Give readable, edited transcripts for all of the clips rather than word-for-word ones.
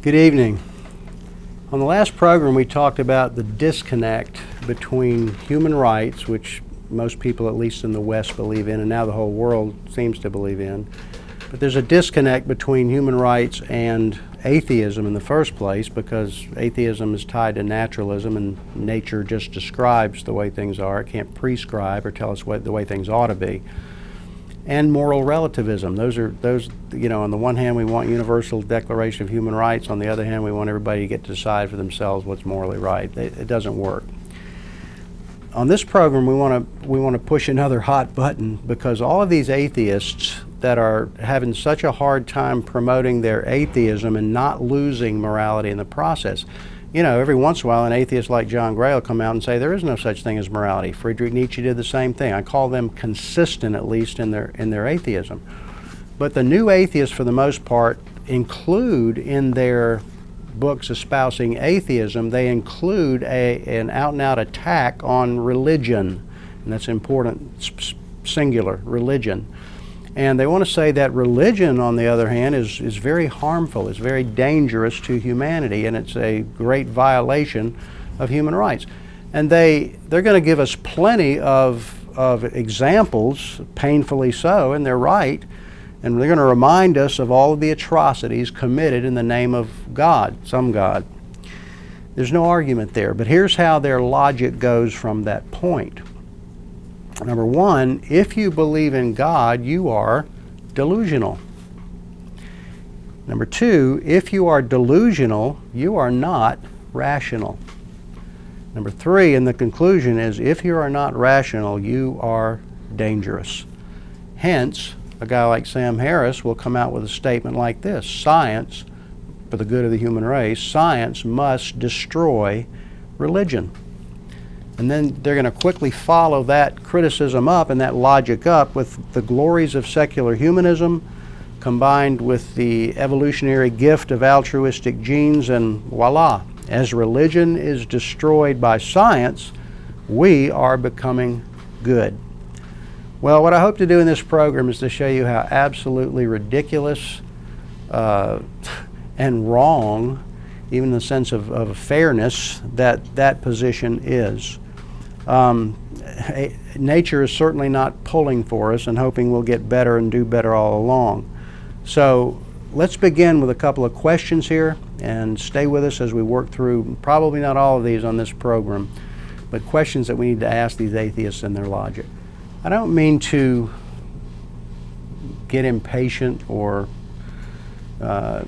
Good evening. On the last program, we talked about the disconnect between human rights, which most people, at least in the West, believe in, and now the whole world seems to believe in. But there's a disconnect between human rights and atheism in the first place, because atheism is tied to naturalism, and nature just describes the way things are. It can't prescribe or tell us the way things ought to be. And moral relativism. Those, on the one hand, we want universal declaration of human rights. On the other hand, we want everybody to get to decide for themselves what's morally right. It doesn't work. On this program, we want to push another hot button, because all of these atheists that are having such a hard time promoting their atheism and not losing morality in the process. Every once in a while, an atheist like John Gray will come out and say there is no such thing as morality. Friedrich Nietzsche did the same thing. I call them consistent, at least in their atheism. But the new atheists, for the most part, include in their books espousing atheism, they include an out-and-out attack on religion, and that's important, singular, religion. And they want to say that religion, on the other hand, is very harmful, it's very dangerous to humanity, and it's a great violation of human rights. And they're going to give us plenty of examples, painfully so, and they're right, and they're going to remind us of all of the atrocities committed in the name of God, some God. There's no argument there, but here's how their logic goes from that point. Number one, if you believe in God, you are delusional. Number two, if you are delusional, you are not rational. Number three, and the conclusion is, if you are not rational, you are dangerous. Hence, a guy like Sam Harris will come out with a statement like this: science, for the good of the human race, science must destroy religion. And then they're going to quickly follow that criticism up and that logic up with the glories of secular humanism combined with the evolutionary gift of altruistic genes, and voila. As religion is destroyed by science, we are becoming good. Well, what I hope to do in this program is to show you how absolutely ridiculous and wrong, even in the sense of fairness, that position is. Nature is certainly not pulling for us and hoping we'll get better and do better all along. So let's begin with a couple of questions here, and stay with us as we work through probably not all of these on this program, but questions that we need to ask these atheists and their logic. I don't mean to get impatient or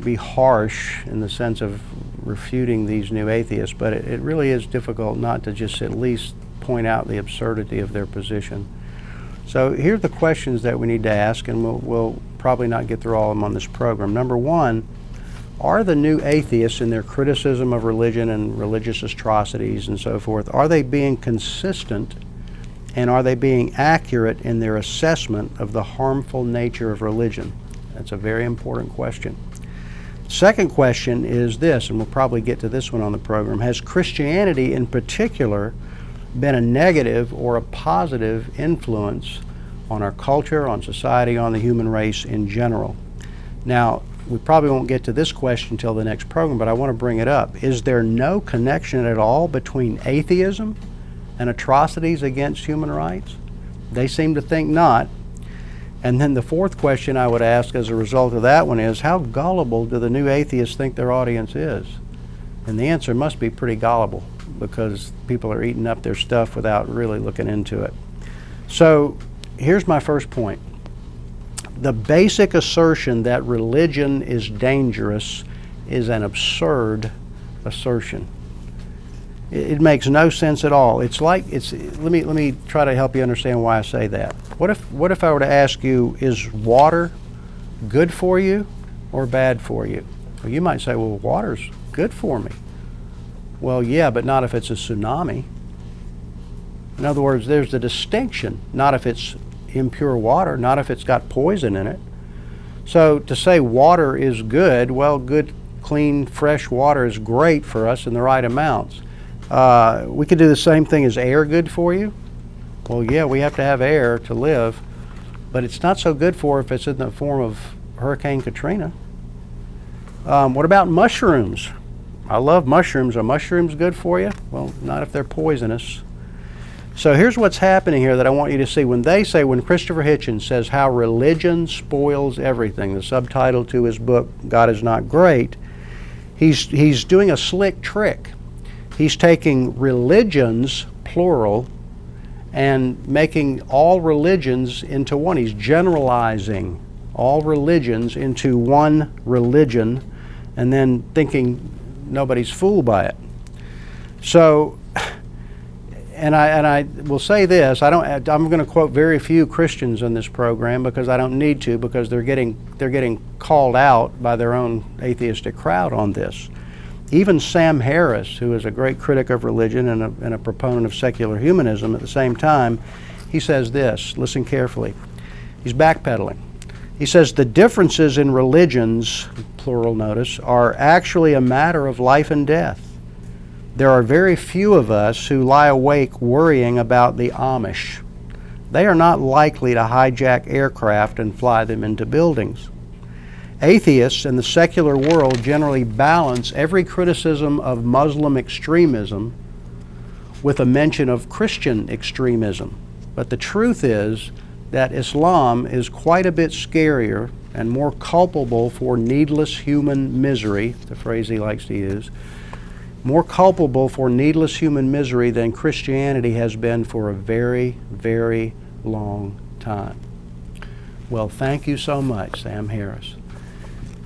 be harsh in the sense of refuting these new atheists, but it really is difficult not to just at least point out the absurdity of their position. So here are the questions that we need to ask, and we'll probably not get through all of them on this program. Number one, are the new atheists in their criticism of religion and religious atrocities and so forth, are they being consistent, and are they being accurate in their assessment of the harmful nature of religion? That's a very important question. Second question is this, and we'll probably get to this one on the program: has Christianity in particular been a negative or a positive influence on our culture, on society, on the human race in general? Now, we probably won't get to this question until the next program, but I want to bring it up. Is there no connection at all between atheism and atrocities against human rights? They seem to think not. And then the fourth question I would ask as a result of that one is, how gullible do the new atheists think their audience is? And the answer must be pretty gullible, because people are eating up their stuff without really looking into it. So here's my first point. The basic assertion that religion is dangerous is an absurd assertion. It makes no sense at all. Let me try to help you understand why I say that. What if I were to ask you, is water good for you or bad for you? Well, you might say, well, water's good for me. Well, yeah, but not if it's a tsunami. In other words, there's a distinction, not if it's impure water, not if it's got poison in it. So to say water is good, well, good, clean, fresh water is great for us in the right amounts. We could do the same thing. Is air good for you? Well, yeah, we have to have air to live, but it's not so good for if it's in the form of Hurricane Katrina. What about mushrooms? I love mushrooms. Are mushrooms good for you? Well, not if they're poisonous. So here's what's happening here that I want you to see. When Christopher Hitchens says how religion spoils everything, the subtitle to his book, God is Not Great, he's doing a slick trick. He's taking religions, plural, and making all religions into one. He's generalizing all religions into one religion and then thinking nobody's fooled by it. So, and I will say this, I'm going to quote very few Christians in this program because I don't need to, because they're getting called out by their own atheistic crowd on this. Even Sam Harris, who is a great critic of religion and a proponent of secular humanism at the same time, he says this, listen carefully. He's backpedaling. He says the differences in religions, plural notice, are actually a matter of life and death. There are very few of us who lie awake worrying about the Amish. They are not likely to hijack aircraft and fly them into buildings. Atheists in the secular world generally balance every criticism of Muslim extremism with a mention of Christian extremism. But the truth is that Islam is quite a bit scarier and more culpable for needless human misery, the phrase he likes to use, more culpable for needless human misery than Christianity has been for a very, very long time. Well, thank you so much, Sam Harris.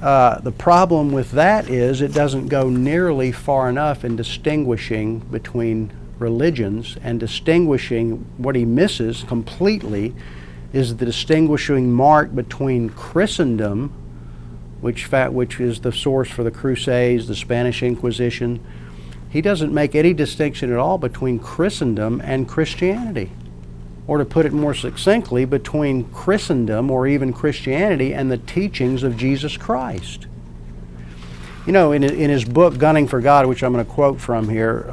The problem with that is it doesn't go nearly far enough in distinguishing between religions, and distinguishing what he misses completely is the distinguishing mark between Christendom, which is the source for the Crusades, the Spanish Inquisition. He doesn't make any distinction at all between Christendom and Christianity. Or to put it more succinctly, between Christendom or even Christianity and the teachings of Jesus Christ. You know, in his book, Gunning for God, which I'm going to quote from here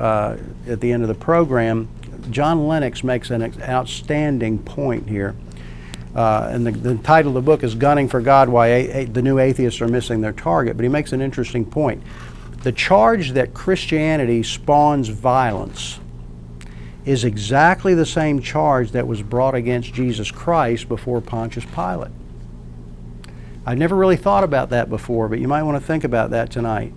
at the end of the program, John Lennox makes an outstanding point here. And the title of the book is Gunning for God, Why the New Atheists Are Missing Their Target. But he makes an interesting point. The charge that Christianity spawns violence is exactly the same charge that was brought against Jesus Christ before Pontius Pilate. I've never really thought about that before, but you might want to think about that tonight.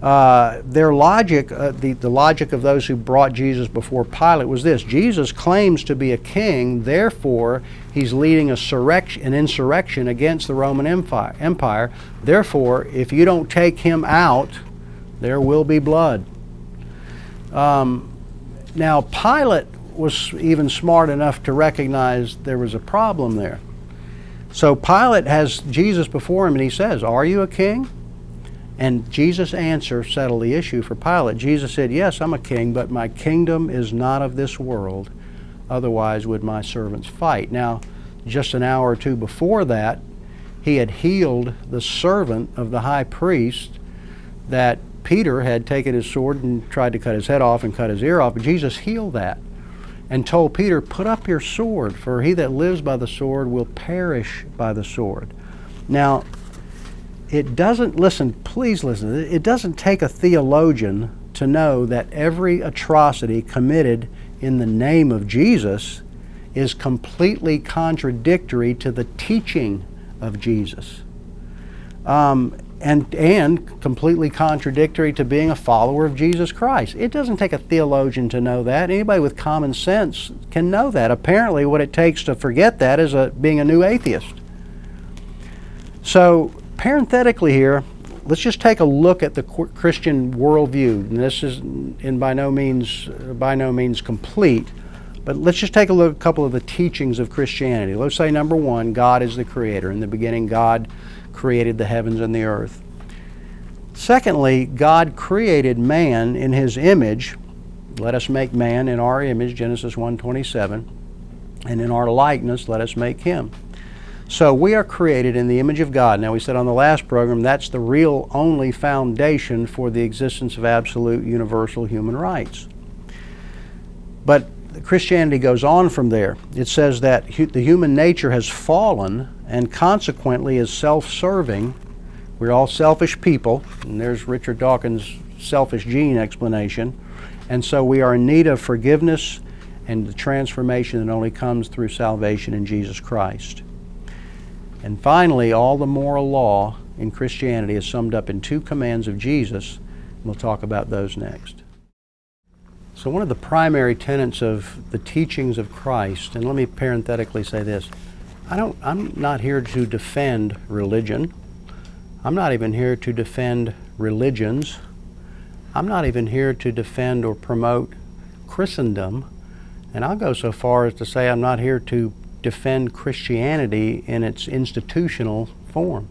Their logic, the logic of those who brought Jesus before Pilate was this: Jesus claims to be a king, therefore he's leading an insurrection against the Roman Empire. Therefore, if you don't take him out, there will be blood. Now, Pilate was even smart enough to recognize there was a problem there. So Pilate has Jesus before him and he says, "Are you a king?" And Jesus' answer settled the issue for Pilate. Jesus said, "Yes, I'm a king, but my kingdom is not of this world. Otherwise would my servants fight." Now, just an hour or two before that, he had healed the servant of the high priest that Peter had taken his sword and tried to cut his head off and cut his ear off. But Jesus healed that and told Peter, "Put up your sword, for he that lives by the sword will perish by the sword." Now, it doesn't take a theologian to know that every atrocity committed in the name of Jesus is completely contradictory to the teaching of Jesus. And completely contradictory to being a follower of Jesus Christ. It doesn't take a theologian to know that. Anybody with common sense can know that. Apparently, what it takes to forget that is being a new atheist. So, parenthetically here, let's just take a look at the Christian worldview. And this is by no means complete, but let's just take a look at a couple of the teachings of Christianity. Let's say, number one, God is the creator. In the beginning, God created the heavens and the earth. Secondly, God created man in his image. Let us make man in our image, Genesis 1:27, and in our likeness let us make him. So we are created in the image of God. Now, we said on the last program that's the real only foundation for the existence of absolute universal human rights. But Christianity goes on from there. It says that the human nature has fallen and consequently is self-serving, We're all selfish people, and there's Richard Dawkins' selfish gene explanation. And so we are in need of forgiveness and the transformation that only comes through salvation in Jesus Christ. And finally, all the moral law in Christianity is summed up in 2 commands of Jesus. We'll talk about those next. So one of the primary tenets of the teachings of Christ, and let me parenthetically say this, I'm not here to defend religion. I'm not even here to defend religions. I'm not even here to defend or promote Christendom. And I'll go so far as to say I'm not here to defend Christianity in its institutional form.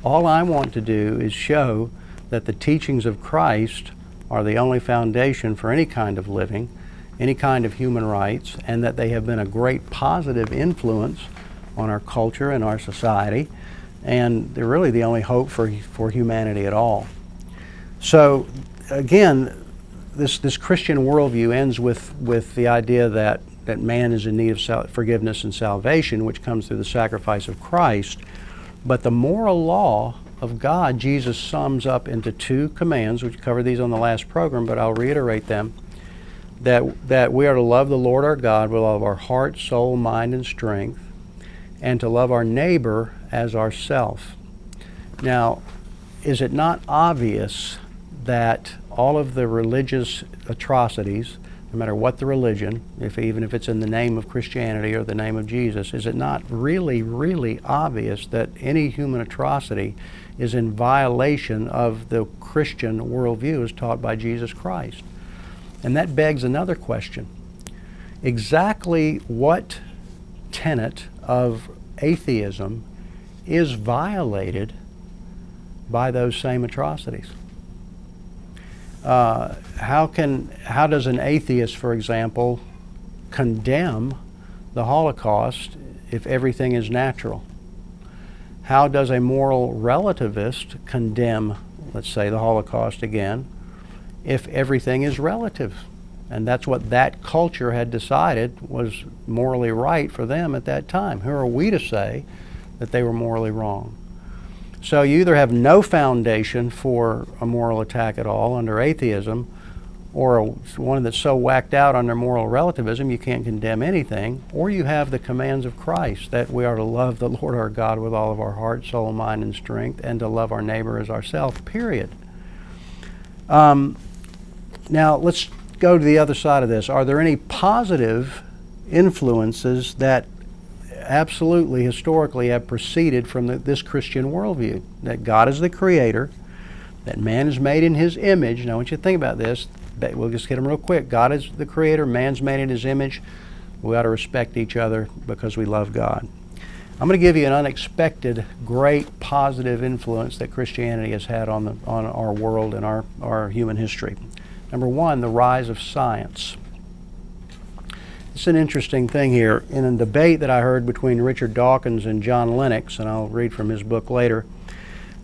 All I want to do is show that the teachings of Christ are the only foundation for any kind of living, any kind of human rights, and that they have been a great positive influence on our culture and our society, and they're really the only hope for humanity at all. So again, this Christian worldview ends with the idea that man is in need of forgiveness and salvation, which comes through the sacrifice of Christ. But the moral law of God, Jesus sums up into 2 commands. We covered these on the last program, but I'll reiterate them. That we are to love the Lord our God with all of our heart, soul, mind, and strength, and to love our neighbor as ourself. Now, is it not obvious that all of the religious atrocities, no matter what the religion, even if it's in the name of Christianity or the name of Jesus, is it not really, really obvious that any human atrocity is in violation of the Christian worldview as taught by Jesus Christ? And that begs another question. Exactly what tenet of atheism is violated by those same atrocities? How does an atheist, for example, condemn the Holocaust if everything is natural? How does a moral relativist condemn, let's say, the Holocaust again, if everything is relative? And that's what that culture had decided was morally right for them at that time. Who are we to say that they were morally wrong? So you either have no foundation for a moral attack at all under atheism, or one that's so whacked out under moral relativism you can't condemn anything, or you have the commands of Christ that we are to love the Lord our God with all of our heart, soul, mind, and strength, and to love our neighbor as ourselves, period. Now let's go to the other side of this. Are there any positive influences that absolutely historically have proceeded from this Christian worldview? That God is the creator, that man is made in his image. Now I want you to think about this. We'll just hit them real quick. God is the creator, man's made in his image. We ought to respect each other because we love God. I'm going to give you an unexpected, great positive influence that Christianity has had on our world and our human history. Number 1, the rise of science. It's an interesting thing here. In a debate that I heard between Richard Dawkins and John Lennox, and I'll read from his book later,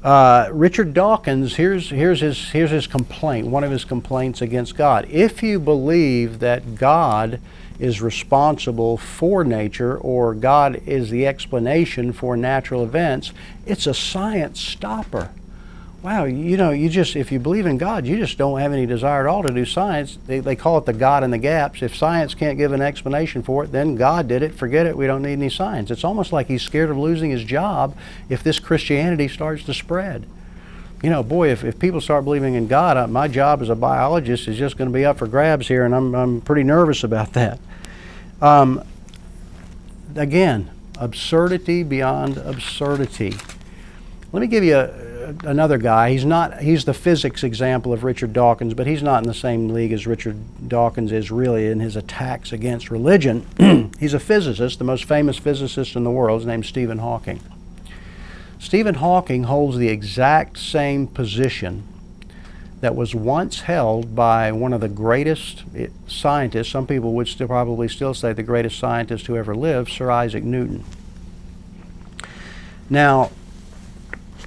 Richard Dawkins, here's his complaint, one of his complaints against God. If you believe that God is responsible for nature, or God is the explanation for natural events, it's a science stopper. Wow, if you believe in God, you just don't have any desire at all to do science. They call it the God in the gaps. If science can't give an explanation for it, then God did it. Forget it. We don't need any science. It's almost like he's scared of losing his job if this Christianity starts to spread. Boy, if people start believing in God, my job as a biologist is just going to be up for grabs here, and I'm pretty nervous about that. Again, absurdity beyond absurdity. Let me give you another guy. He's the physics example of Richard Dawkins, but he's not in the same league as Richard Dawkins is really in his attacks against religion. He's a physicist, the most famous physicist in the world. His name's Stephen Hawking. Stephen Hawking holds the exact same position that was once held by one of the greatest scientists, some people would probably still say the greatest scientist who ever lived, Sir Isaac Newton. Now,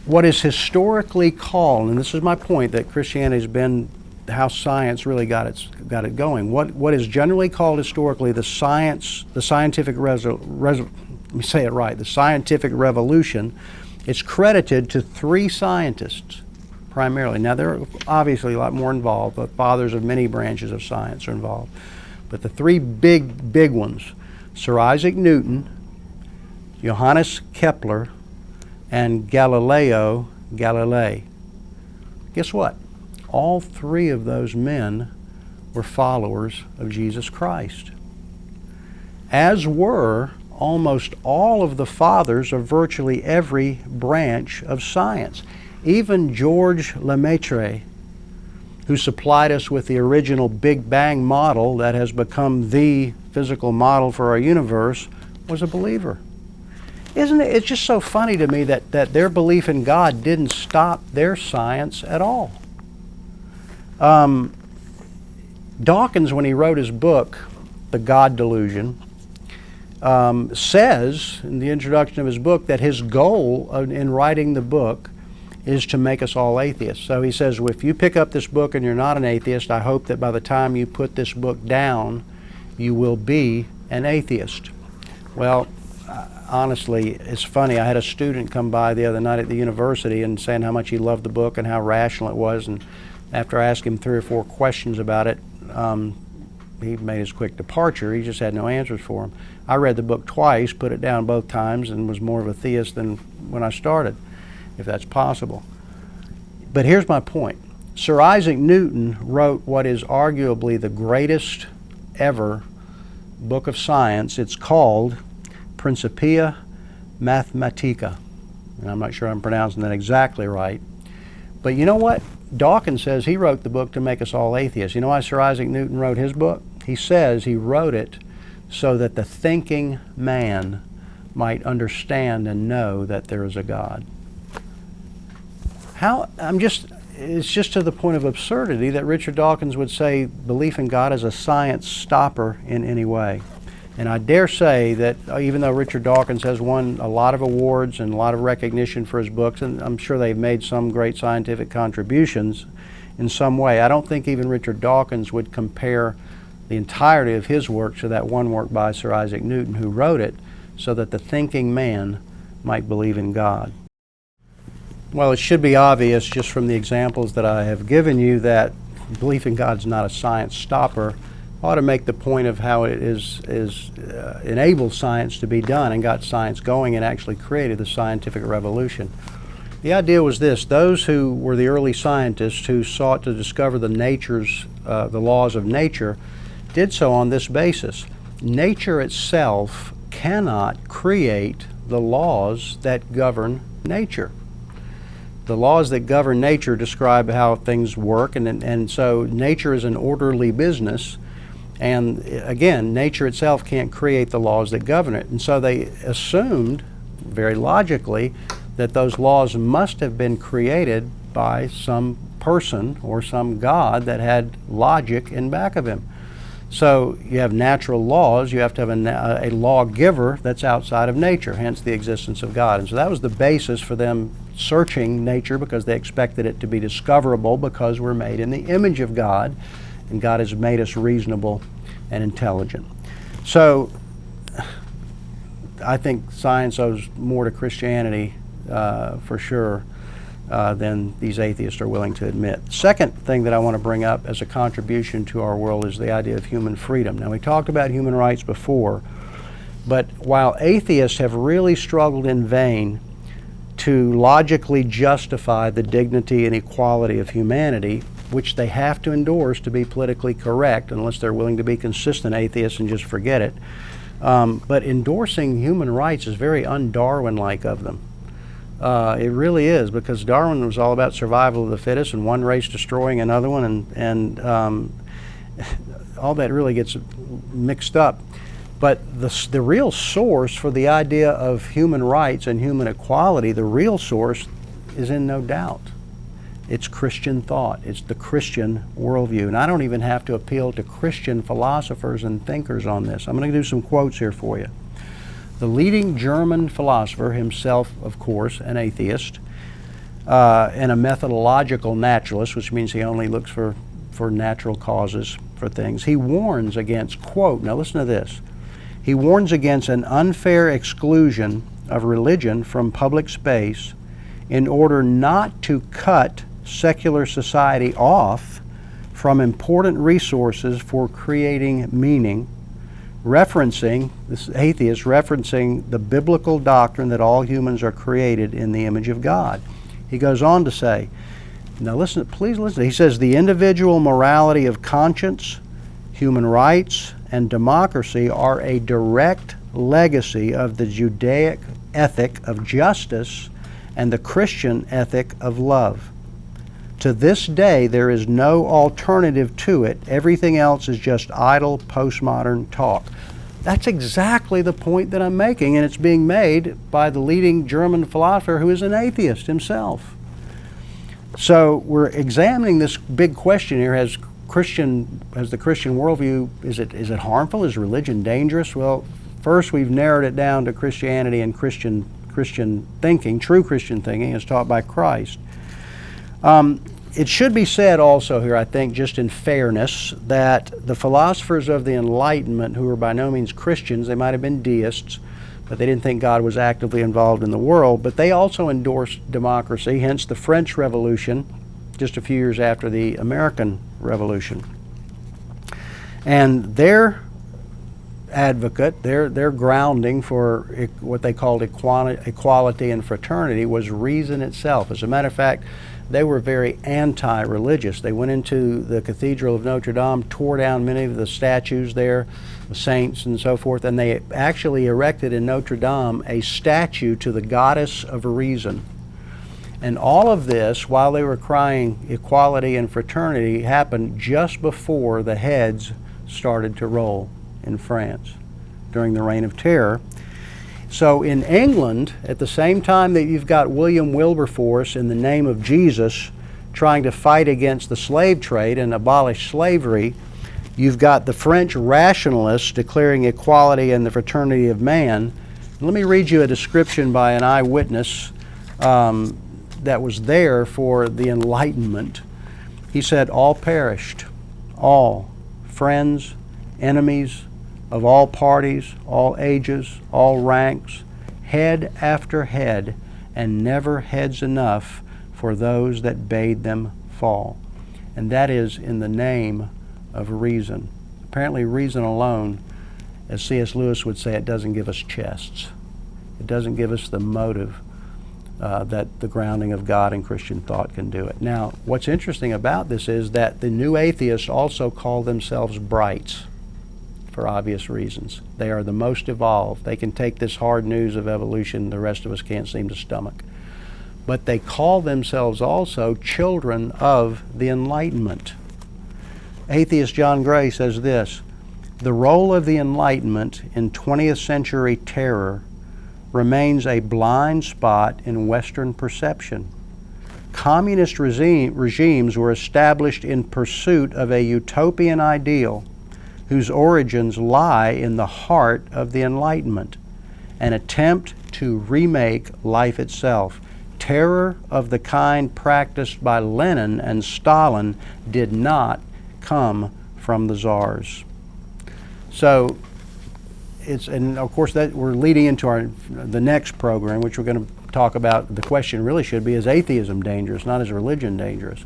what is historically called, and this is my point, that Christianity has been how science really got it going. What is generally called historically the scientific revolution It's credited to three scientists, primarily. Now, there are obviously a lot more involved. The fathers of many branches of science are involved. But the three big ones, Sir Isaac Newton, Johannes Kepler, and Galileo Galilei. Guess what? All three of those men were followers of Jesus Christ, as were almost all of the fathers of virtually every branch of science. Even George Lemaitre, who supplied us with the original Big Bang model that has become the physical model for our universe, was a believer. Isn't it? It's just so funny to me that their belief in God didn't stop their science at all. Dawkins, when he wrote his book, The God Delusion, says in the introduction of his book that his goal in writing the book is to make us all atheists. So he says, if you pick up this book and you're not an atheist, I hope that by the time you put this book down, you will be an atheist. Well, honestly, it's funny. I had a student come by the other night at the university and saying how much he loved the book and how rational it was. And after I asked him 3 or 4 questions about it, he made his quick departure. He just had no answers for him. I read the book twice, put it down both times, and was more of a theist than when I started, if that's possible. But here's my point. Sir Isaac Newton wrote what is arguably the greatest ever book of science. It's called Principia Mathematica. And I'm not sure I'm pronouncing that exactly right. But you know what? Dawkins says he wrote the book to make us all atheists. You know why Sir Isaac Newton wrote his book? He says he wrote it so that the thinking man might understand and know that there is a God. It's just to the point of absurdity that Richard Dawkins would say belief in God is a science stopper in any way. And I dare say that even though Richard Dawkins has won a lot of awards and a lot of recognition for his books, and I'm sure they've made some great scientific contributions in some way, I don't think even Richard Dawkins would compare the entirety of his work to that one work by Sir Isaac Newton, who wrote it so that the thinking man might believe in God. Well, it should be obvious just from the examples that I have given you that belief in God is not a science stopper. I ought to make the point of how it enabled science to be done and got science going and actually created the scientific revolution. The idea was this: those who were the early scientists who sought to discover the laws of nature did so on this basis. Nature itself cannot create the laws that govern nature. The laws that govern nature describe how things work, and so nature is an orderly business. And again, nature itself can't create the laws that govern it. And so they assumed, very logically, that those laws must have been created by some person or some God that had logic in back of him. So you have natural laws, you have to have a lawgiver that's outside of nature, hence the existence of God. And so that was the basis for them searching nature, because they expected it to be discoverable because we're made in the image of God, and God has made us reasonable and intelligent. So I think science owes more to Christianity for sure than these atheists are willing to admit. Second thing that I want to bring up as a contribution to our world is the idea of human freedom. Now, we talked about human rights before, but while atheists have really struggled in vain to logically justify the dignity and equality of humanity, which they have to endorse to be politically correct, unless they're willing to be consistent atheists and just forget it. But endorsing human rights is very un-Darwin-like of them. It really is, because Darwin was all about survival of the fittest and one race destroying another one, and all that really gets mixed up. But the real source for the idea of human rights and human equality, the real source is in no doubt. It's Christian thought. It's the Christian worldview. And I don't even have to appeal to Christian philosophers and thinkers on this. I'm going to do some quotes here for you. The leading German philosopher, himself, of course, an atheist, and a methodological naturalist, which means he only looks for natural causes for things, he warns against, quote, now listen to this, he warns against an unfair exclusion of religion from public space in order not to cut secular society off from important resources for creating meaning, this atheist referencing the biblical doctrine that all humans are created in the image of God. He goes on to say, now listen, please listen. He says, the individual morality of conscience, human rights, and democracy are a direct legacy of the Judaic ethic of justice and the Christian ethic of love. To this day, there is no alternative to it. Everything else is just idle postmodern talk. That's exactly the point that I'm making, and it's being made by the leading German philosopher who is an atheist himself. So we're examining this big question here. Has the Christian worldview, is it harmful? Is religion dangerous? Well, first we've narrowed it down to Christianity and Christian thinking, true Christian thinking as taught by Christ. It should be said also here, I think, just in fairness, that the philosophers of the Enlightenment, who were by no means Christians, they might have been deists, but they didn't think God was actively involved in the world, but they also endorsed democracy, hence the French Revolution, just a few years after the American Revolution. And their advocate, their grounding for what they called equality and fraternity was reason itself. As a matter of fact, they were very anti-religious. They went into the Cathedral of Notre Dame, tore down many of the statues there, the saints and so forth, and they actually erected in Notre Dame a statue to the goddess of reason. And all of this, while they were crying equality and fraternity, happened just before the heads started to roll in France during the Reign of Terror. So in England, at the same time that you've got William Wilberforce in the name of Jesus trying to fight against the slave trade and abolish slavery, you've got the French rationalists declaring equality and the fraternity of man. Let me read you a description by an eyewitness that was there for the Enlightenment. He said, all perished, all, friends, enemies, of all parties, all ages, all ranks, head after head, and never heads enough for those that bade them fall. And that is in the name of reason. Apparently reason alone, as C.S. Lewis would say, it doesn't give us chests. It doesn't give us the motive that the grounding of God and Christian thought can do it. Now, what's interesting about this is that the new atheists also call themselves brights, for obvious reasons. They are the most evolved. They can take this hard news of evolution the rest of us can't seem to stomach. But they call themselves also children of the Enlightenment. Atheist John Gray says this, the role of the Enlightenment in 20th century terror remains a blind spot in Western perception. Communist regimes were established in pursuit of a utopian ideal whose origins lie in the heart of the Enlightenment, an attempt to remake life itself. Terror of the kind practiced by Lenin and Stalin did not come from the czars. So and of course that we're leading into the next program, which we're going to talk about. The question really should be, is atheism dangerous, not is religion dangerous?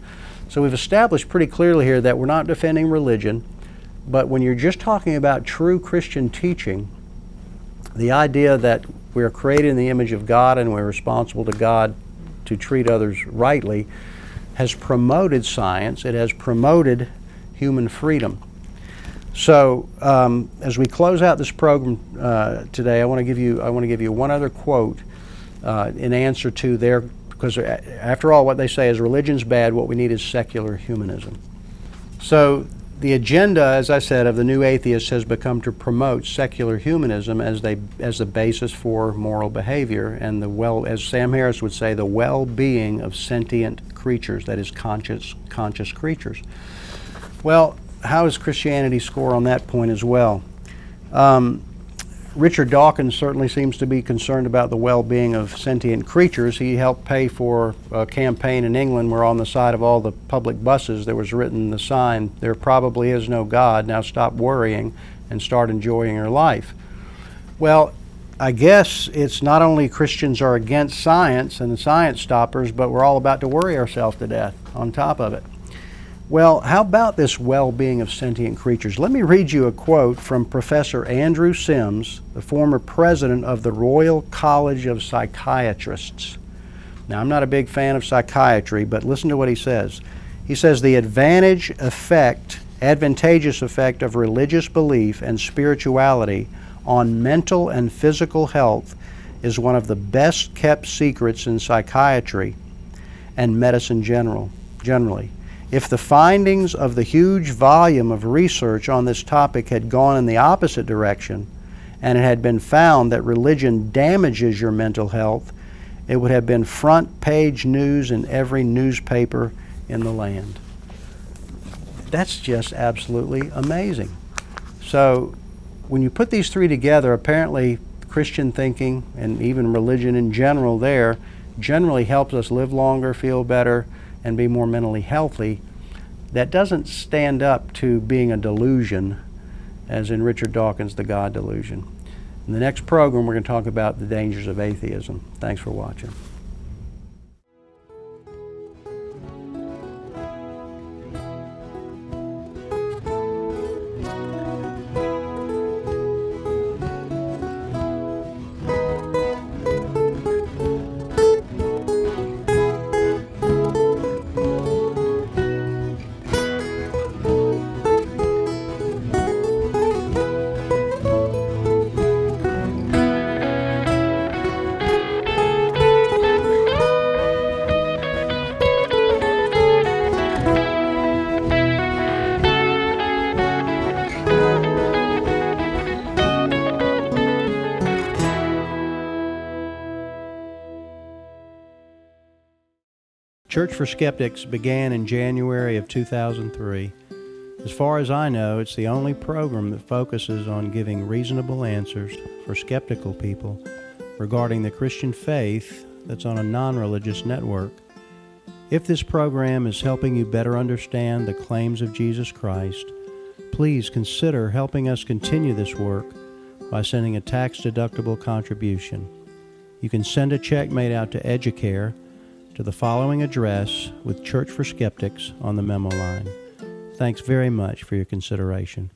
So we've established pretty clearly here that we're not defending religion. But when you're just talking about true Christian teaching, the idea that we are created in the image of God and we're responsible to God to treat others rightly has promoted science. It has promoted human freedom. So as we close out this program today, I want to give you one other quote in answer to because after all, what they say is religion's bad. What we need is secular humanism. So the agenda, as I said, of the new atheists has become to promote secular humanism as the basis for moral behavior and as Sam Harris would say, the well-being of sentient creatures, that is conscious creatures. Well, how does Christianity score on that point as well? Richard Dawkins certainly seems to be concerned about the well-being of sentient creatures. He helped pay for a campaign in England where on the side of all the public buses there was written the sign, "There probably is no God, now stop worrying and start enjoying your life." Well, I guess it's not only Christians are against science and the science stoppers, but we're all about to worry ourselves to death on top of it. Well, how about this well-being of sentient creatures? Let me read you a quote from Professor Andrew Sims, the former president of the Royal College of Psychiatrists. Now, I'm not a big fan of psychiatry, but listen to what he says. He says, the advantageous effect of religious belief and spirituality on mental and physical health is one of the best kept secrets in psychiatry and medicine generally. If the findings of the huge volume of research on this topic had gone in the opposite direction, and it had been found that religion damages your mental health, it would have been front page news in every newspaper in the land. That's just absolutely amazing. So when you put these three together, apparently Christian thinking and even religion in general there generally helps us live longer, feel better, and be more mentally healthy. That doesn't stand up to being a delusion, as in Richard Dawkins' The God Delusion. In the next program, we're going to talk about the dangers of atheism. Thanks for watching. Church for Skeptics began in January of 2003. As far as I know, it's the only program that focuses on giving reasonable answers for skeptical people regarding the Christian faith that's on a non-religious network. If this program is helping you better understand the claims of Jesus Christ, please consider helping us continue this work by sending a tax-deductible contribution. You can send a check made out to Educare to the following address with Church for Skeptics on the memo line. Thanks very much for your consideration.